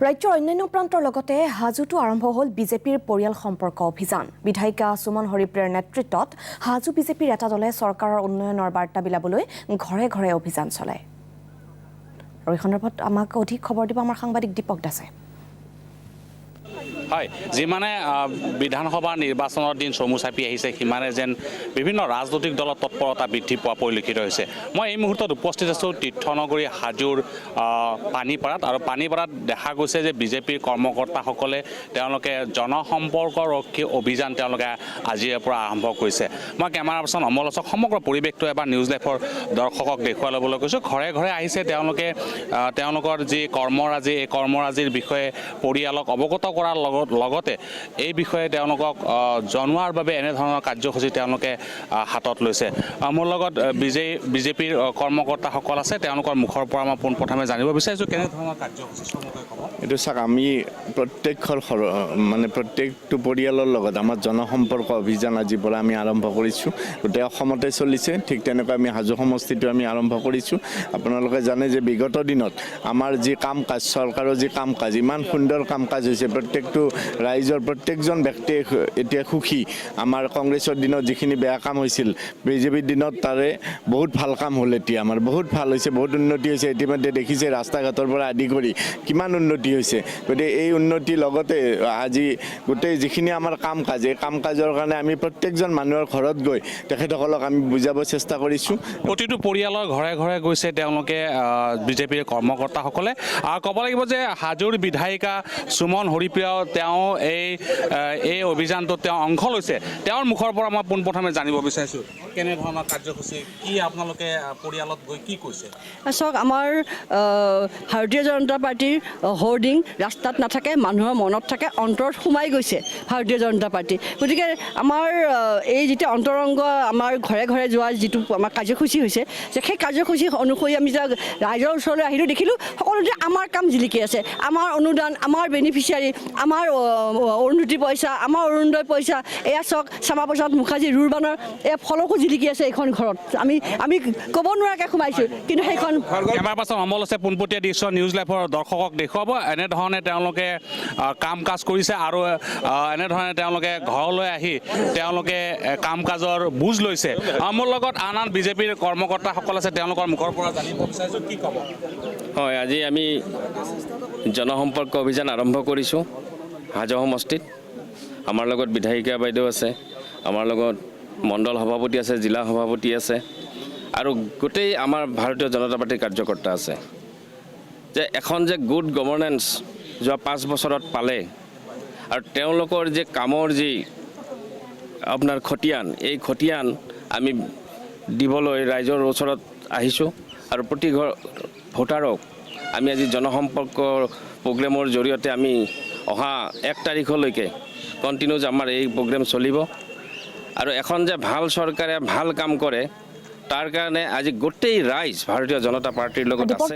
ৰাজ্যৰ অন্যান্য প্ৰান্তৰ লগতে হাজোতো আৰম্ভ হ'ল বিজেপিৰ পৰিয়াল সম্পৰ্ক অভিযান। বিধায়িকা সুমন হৰিপ্ৰিয়াৰ নেতৃত্বত হাজো বিজেপিৰ এটা দলে চৰকাৰৰ উন্নয়নৰ বাৰ্তা বিলাবলৈ ঘৰে ঘৰে অভিযান চলায়। আৰু এই সন্দৰ্ভত আমাক অধিক খবৰ দিব আমাৰ সাংবাদিক দীপক দাসে। হয়, যিমানে বিধানসভা নিৰ্বাচনৰ দিন চমু চাপি আহিছে সিমানে যেন বিভিন্ন ৰাজনৈতিক দলৰ তৎপৰতা বৃদ্ধি পোৱা পৰিলক্ষিত হৈছে। মই এই মুহূৰ্তত উপস্থিত আছোঁ তীৰ্থনগৰী হাজোৰ পানীপাৰাত, আৰু পানীপাৰাত দেখা গৈছে যে বিজেপিৰ কৰ্মকৰ্তাসকলে তেওঁলোকে জনসম্পৰ্কৰক্ষী অভিযান তেওঁলোকে আজিৰে পৰা আৰম্ভ কৰিছে। মই কেমেৰা পাৰ্চন অমল আছক সমগ্ৰ পৰিৱেশটো এবাৰ নিউজ লাইভৰ দৰ্শকক দেখুৱাই ল'বলৈ কৈছোঁ। ঘৰে ঘৰে আহিছে তেওঁলোকে তেওঁলোকৰ যি কৰ্মৰাজি, এই কৰ্মৰাজিৰ বিষয়ে পৰিয়ালক অৱগত কৰাৰ লগতে এই বিষয়ে তেওঁলোকক জনোৱাৰ বাবে এনেধৰণৰ কাৰ্যসূচী তেওঁলোকে হাতত লৈছে। মোৰ লগত বিজেপিৰ কৰ্মকৰ্তাসকল আছে, তেওঁলোকৰ মুখৰ পৰা মই পোনপ্ৰথমে জানিব বিচাৰিছোঁ কেনেধৰণৰ কাৰ্যসূচী চমুকৈ ক'ব। এইটো চাওক, আমি প্ৰত্যেকটো পৰিয়ালৰ লগত আমাৰ জনসম্পৰ্ক অভিযান আজিৰ পৰা আমি আৰম্ভ কৰিছোঁ। গোটেই অসমতে চলিছে, ঠিক তেনেকৈ আমি হাজো সমষ্টিটো আমি আৰম্ভ কৰিছোঁ। আপোনালোকে জানে যে বিগত দিনত আমাৰ যি কাম কাজ, চৰকাৰৰ যি কাম কাজ, ইমান সুন্দৰ কাম কাজ হৈছে, প্ৰত্যেকটো ৰাইজৰ প্ৰত্যেকজন ব্যক্তিয়ে এতিয়া সুখী। আমাৰ কংগ্ৰেছৰ দিনত যিখিনি বেয়া কাম হৈছিল, বিজেপিৰ দিনত তাৰে বহুত ভাল কাম হ'ল। এতিয়া আমাৰ বহুত ভাল হৈছে, বহুত উন্নতি হৈছে। ইতিমধ্যে দেখিছে ৰাস্তা ঘাটৰ পৰা আদি কৰি কিমান উন্নতি হৈছে। গতিকে এই উন্নতিৰ লগতে আজি গোটেই যিখিনি আমাৰ কাম কাজ, এই কাম কাজৰ কাৰণে আমি প্ৰত্যেকজন মানুহৰ ঘৰত গৈ তেখেতসকলক আমি বুজাব চেষ্টা কৰিছোঁ। প্ৰতিটো পৰিয়ালৰ ঘৰে ঘৰে গৈছে তেওঁলোকে বিজেপিৰ কৰ্মকৰ্তাসকলে। আৰু ক'ব লাগিব যে হাজোৰ বিধায়িকা সুমন হৰিপ্ৰিয়াও তেওঁ এই অভিযানটোত তেওঁ অংশ লৈছে। তেওঁৰ মুখৰ পৰা মই পোনপ্ৰথমে জানিব বিচাৰিছোঁ কেনেধৰণৰ কাৰ্যসূচী, কি আপোনালোকে পৰিয়ালত গৈ কি কৈছে? চাওক, আমাৰ ভাৰতীয় জনতা পাৰ্টীৰ হোৰ্ডিং ৰাস্তাত নাথাকে, মানুহৰ মনত থাকে, অন্তৰত সোমাই গৈছে ভাৰতীয় জনতা পাৰ্টী। গতিকে আমাৰ এই যিটো অন্তৰংগ আমাৰ ঘৰে ঘৰে যোৱা যিটো আমাৰ কাৰ্যসূচী হৈছে, যে সেই কাৰ্যসূচী অনুসৰি আমি যে ৰাইজৰ ওচৰলৈ আহিলোঁ, দেখিলোঁ সকলোতে আমাৰ কাম জিলিকি আছে। আমাৰ অনুদান, আমাৰ বেনিফিচিয়াৰী, আমাৰ অৰুণোদয় পইচা, আমাৰ অৰুণোদয় পইচা, এয়া চাওক শ্যামাপ্ৰসাদ মুখাৰ্জী ৰুৰবানৰ এই ফলকো জিলিকি আছে এইখন ঘৰত। আমি ক'ব নোৱাৰাকৈ সোমাইছোঁ, কিন্তু সেইখন কেমেৰা পাৰ্চন অমল আছে পোনপটীয়া দৃশ্য নিউজ লাইভৰ দৰ্শকক দেখুৱাব। এনেধৰণে তেওঁলোকে কাম কাজ কৰিছে আৰু এনেধৰণে তেওঁলোকে ঘৰলৈ আহি তেওঁলোকে কাম কাজৰ বুজ লৈছে। মোৰ লগত আন বিজেপিৰ কৰ্মকৰ্তাসকল আছে, তেওঁলোকৰ মুখৰ পৰা জানিব বিচাৰিছোঁ কি ক'ব। হয়, আজি আমি জনসম্পৰ্ক অভিযান আৰম্ভ কৰিছোঁ হাজো সমষ্টিত। আমাৰ লগত বিধায়িকা বাইদেউ আছে, আমাৰ লগত মণ্ডল সভাপতি আছে, জিলা সভাপতি আছে, আৰু গোটেই আমাৰ ভাৰতীয় জনতা পাৰ্টীৰ কাৰ্যকৰ্তা আছে। যে এখন যে গুড গভৰ্নেন্স যোৱা 5 বছৰত পালে, আৰু তেওঁলোকৰ যে কামৰ যি আপোনাৰ খতিয়ান, এই খতিয়ান আমি দিবলৈ ৰাইজৰ ওচৰত আহিছোঁ। আৰু প্ৰতি ঘৰ ভোটাৰক আমি আজি জনসম্পৰ্ক প্ৰগ্ৰেমৰ জৰিয়তে আমি অহা 1 তাৰিখলৈকে কণ্টিনিউজ আমাৰ এই প্ৰগ্ৰেম চলিব। আৰু এখন যে ভাল চৰকাৰে ভাল কাম কৰে, তাৰ কাৰণে আজি গোটেই ৰাইজ ভাৰতীয় জনতা পাৰ্টীৰ লগত আছে।